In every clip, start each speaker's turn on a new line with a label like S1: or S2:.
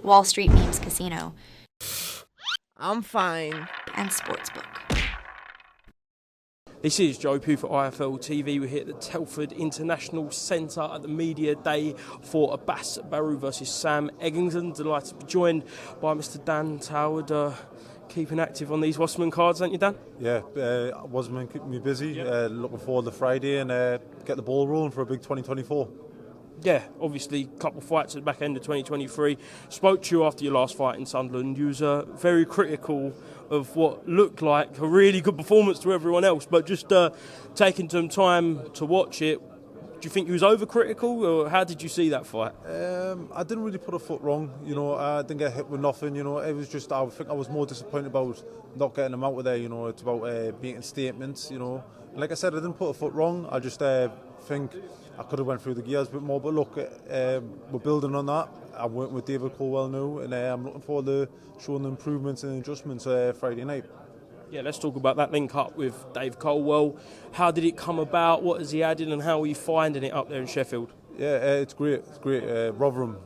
S1: Wall Street Memes Casino,
S2: I'm fine.
S1: and Sportsbook.
S3: This is Joe Pugh for IFL TV. We're here at the Telford International Centre at the Media Day for Abbas Barrow versus Sam Eggington. Delighted to be joined by Mr. Dan Toward. Keeping active on these Wasserman cards, aren't you, Dan?
S4: Yeah, Wasserman keeping me busy. Looking forward to Friday and get the ball rolling for a big 2024.
S3: Yeah, obviously a couple of fights at the back end of 2023. Spoke to you after your last fight in Sunderland. You was very critical of what looked like a really good performance to everyone else, but just taking some time to watch it, do you think you was overcritical, or how did you see that fight?
S4: I didn't really put a foot wrong. I didn't get hit with nothing. It was just, I think I was more disappointed about not getting them out of there. It's about making statements. And like I said, I didn't put a foot wrong. I just think I could have went through the gears a bit more. But look, we're building on that. I'm working with David Coldwell now, and I'm looking forward to showing the improvements and adjustments Friday night.
S3: Yeah, let's talk about that link up with Dave Coldwell. How did it come about? What has he added, and how are you finding it up there in Sheffield?
S4: Yeah, it's great. It's great. Rotherham.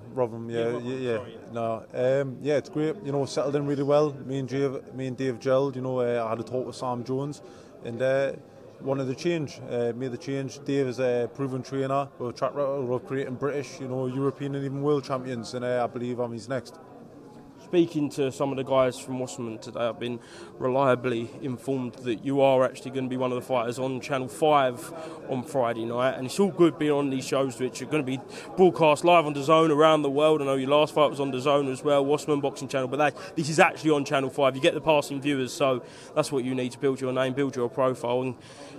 S4: Yeah. No, it's great. Settled in really well. Me and Dave gelled. I had a talk with Sam Jones, and wanted to change. Made the change. Dave is a proven trainer with a track record of creating British, European and even world champions, and I believe I'm his next.
S3: Speaking to some of the guys from Wasserman today, I've been reliably informed that you are actually going to be one of the fighters on Channel 5 on Friday night, and it's all good being on these shows which are going to be broadcast live on DAZN around the world. I know your last fight was on DAZN as well, Wasserman Boxing Channel, but this is actually on Channel 5. You get the passing viewers, so that's what you need to build your name, build your profile, and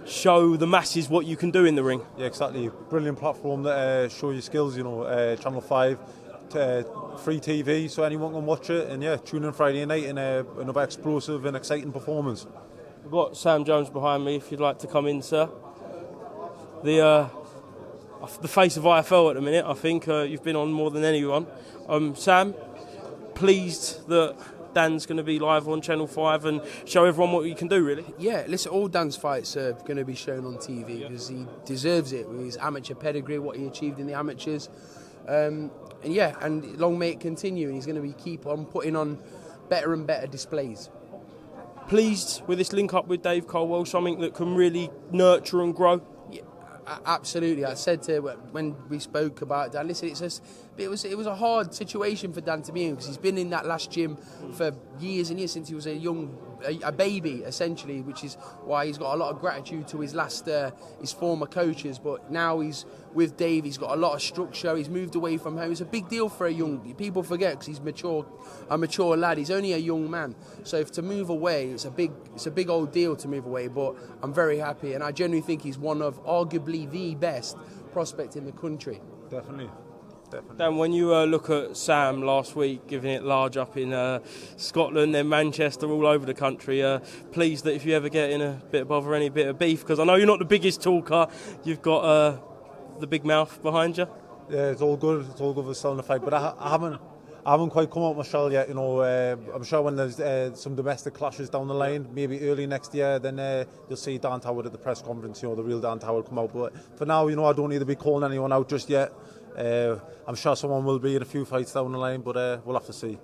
S3: show the masses what you can do in the ring.
S4: Yeah, exactly. Brilliant platform that show your skills, Channel 5. Free TV, so anyone can watch it, and tune in Friday night in another explosive and exciting performance.
S3: We've got Sam Jones behind me, if you'd like to come in, sir. The face of IFL at the minute, I think. You've been on more than anyone. Sam, pleased that Dan's going to be live on Channel 5 and show everyone what he can do, really.
S2: Yeah, listen, all Dan's fights are going to be shown on TV because he deserves it with his amateur pedigree, what he achieved in the amateurs. And long may it continue, and he's going to keep on putting on better and better displays.
S3: Pleased with this link up with Dave Coldwell, something that can really nurture and grow?
S2: Yeah, absolutely. I said to when we spoke about Dan, listen, it was a hard situation for Dan to be in because he's been in that last gym for years and years since he was a baby, essentially, which is why he's got a lot of gratitude to his former coaches. But now he's with Dave, he's got a lot of structure, he's moved away from home. It's a big deal for people forget because he's a mature lad, he's only a young man. So to move away, it's a big old deal to move away, but I'm very happy, and I genuinely think he's one of arguably the best prospect in the country.
S4: Definitely.
S3: Dan, when you look at Sam last week, giving it large up in Scotland, then Manchester, all over the country, pleased that if you ever get in a bit of bother, any bit of beef, because I know you're not the biggest talker, you've got the big mouth behind you.
S4: Yeah, it's all good. It's all good for selling the fight, but I haven't quite come out my shell yet. I'm sure when there's some domestic clashes down the line, maybe early next year, then you'll see Dan Toward at the press conference. The real Dan Toward come out. But for now, I don't need to be calling anyone out just yet. I'm sure someone will be in a few fights down the line, but we'll have to see.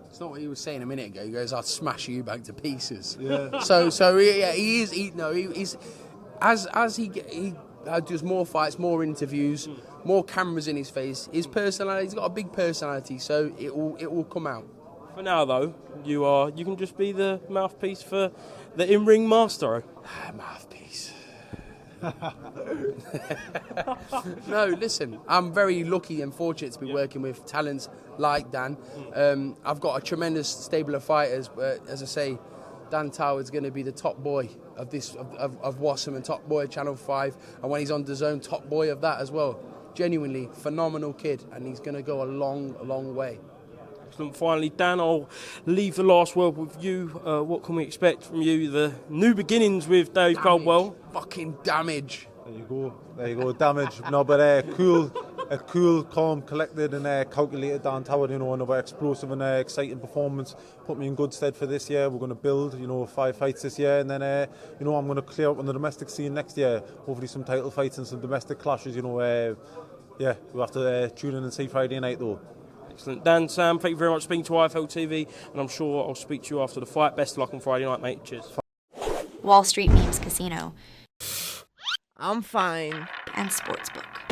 S2: It's not what he was saying a minute ago. He goes, "I'll smash you back to pieces."
S4: Yeah.
S2: So he is. He's as he does more fights, more interviews, more cameras in his face. His personality, he's got a big personality, so it will come out.
S3: For now, though, you can just be the mouthpiece for the in-ring master.
S2: Mouthpiece. No, listen, I'm very lucky and fortunate to be working with talents like Dan. I've got a tremendous stable of fighters, but as I say, Dan Toward's going to be the top boy of Wasserman, top boy of Channel 5, and when he's on DAZN, top boy of that as well. Genuinely phenomenal kid, and he's going to go a long way.
S3: Excellent. Finally, Dan, I'll leave the last word with you. What can we expect from you? The new beginnings with Dave Coldwell.
S2: Fucking damage.
S4: There you go, damage. No, but cool, calm, collected and calculated Dan Toward, another explosive and exciting performance. Put me in good stead for this year. We're going to build, 5 fights this year, and then, I'm going to clear up on the domestic scene next year. Hopefully some title fights and some domestic clashes, we'll have to tune in and see Friday night though.
S3: Excellent. Dan, Sam, thank you very much for speaking to IFL TV, and I'm sure I'll speak to you after the fight. Best of luck on Friday night, mate. Cheers.
S1: Wall Street Memes Casino,
S5: I'm fine.
S1: and Sportsbook.